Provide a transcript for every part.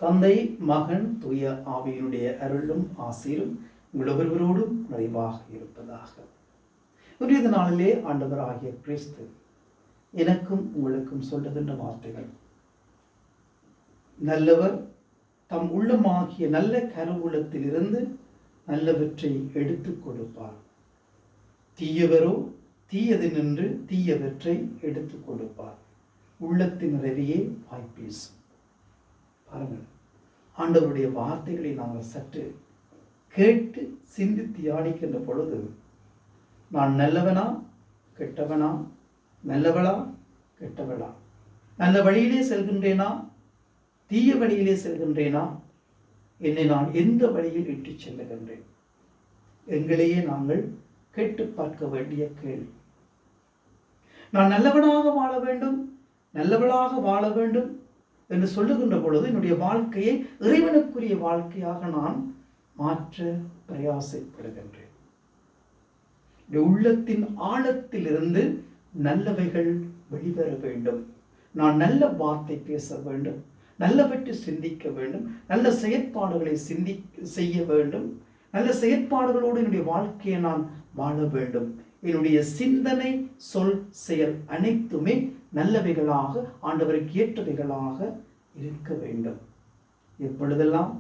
தந்தை, மகன், தூய ஆவியினுடைய அருளும் ஆசீரும் உங்கள் ஒவ்வொருவரோடும் நிறைவாக இருப்பதாக. இன்றைய நாளிலே ஆண்டவராகிய கிறிஸ்து எனக்கும் உங்களுக்கும் சொல்லுகின்ற வார்த்தைகள், நல்லவர் தம் உள்ளமாகிய நல்ல கருவூலத்திலிருந்து நல்லவற்றை எடுத்துக் கொடுப்பார், தீயவரோ தீயது நின்று தீயவற்றை எடுத்துக் கொடுப்பார், உள்ளத்தின் நிறைவையே வாய்ப்பேசும். பாருங்கள், ஆண்டவருடைய வார்த்தைகளை நாங்கள் சற்று கேட்டு சிந்தித்து தியானிக்கின்ற பொழுது, நான் நல்லவனா கெட்டவனா, நல்லவளா கெட்டவளா, நல்ல வழியிலே செல்கின்றேனா தீய வழியிலே செல்கின்றேனா, என்னை நான் எந்த வழியில் இட்டு செல்லுகின்றேன், எங்களையே நாங்கள் கேட்டு பார்க்க வேண்டிய கேள்வி. நான் நல்லவனாக வாழ வேண்டும், நல்லவளாக வாழ வேண்டும் என்று சொல்லுகின்ற பொழுது என்னுடைய வாழ்க்கையை இறைவனுக்குரிய வாழ்க்கையாக நான் மாற்ற பிரயாசப்படுகின்றேன். உள்ளத்தின் ஆழத்திலிருந்து நல்லவைகள் வெளிவர வேண்டும். நான் நல்ல வார்த்தை பேச வேண்டும், நல்லவற்றை சிந்திக்க வேண்டும், நல்ல செயற்பாடுகளை செய்ய வேண்டும், நல்ல செயற்பாடுகளோடு என்னுடைய வாழ்க்கையை நான் வாழ வேண்டும். என்னுடைய சிந்தனை, சொல், செயல் அனைத்துமே நல்லவைகளாக, ஆண்டவருக்கு ஏற்றவைகளாக இருக்க வேண்டும். எப்பொழுதெல்லாம்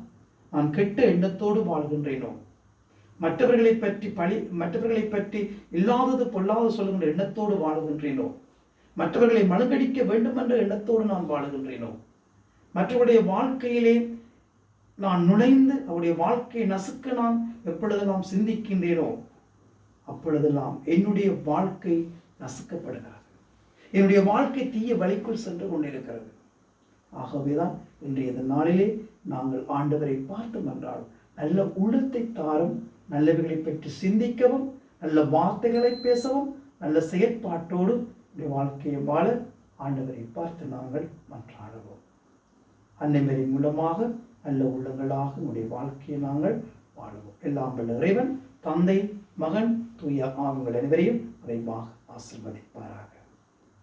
நான் கெட்ட எண்ணத்தோடு வாழ்கின்றேனோ, மற்றவர்களை பற்றி இல்லாதது பொல்லாதது சொல்லுகின்ற எண்ணத்தோடு வாழுகின்றேனோ, மற்றவர்களை மழுங்கடிக்க வேண்டும் என்ற எண்ணத்தோடு நான் வாழுகின்றேனோ, மற்றவருடைய வாழ்க்கையிலே நான் நுழைந்து அவருடைய வாழ்க்கையை நசுக்க நான் எப்பொழுதெல்லாம் சிந்திக்கின்றேனோ, அப்பொழுதெல்லாம் என்னுடைய வாழ்க்கை நசுக்கப்படுகிறது, என்னுடைய வாழ்க்கை தீய வழிக்குள் சென்று கொண்டிருக்கிறது. ஆகவேதான் இன்றைய நாளிலே நாங்கள் ஆண்டவரை பார்த்தோம் என்றால், நல்ல உள்ளத்தை தாரும், நல்லவைகளை பற்றி சிந்திக்கவும், நல்ல வார்த்தைகளை பேசவும், நல்ல செயற்பாட்டோடு வாழ்க்கையை வாழ ஆண்டவரை பார்த்து நாங்கள் மன்றாடுவோம். அன்னைமரி மூலமாக நல்ல உள்ளங்களாக உடைய வாழ்க்கையை நாங்கள் வாழுவோம். எல்லாம் வல்ல இறைவன் தந்தை, மகன், தூய ஆவிகள் அனைவரையும் நிறைவாக ஆசீர்வதிப்பாராக.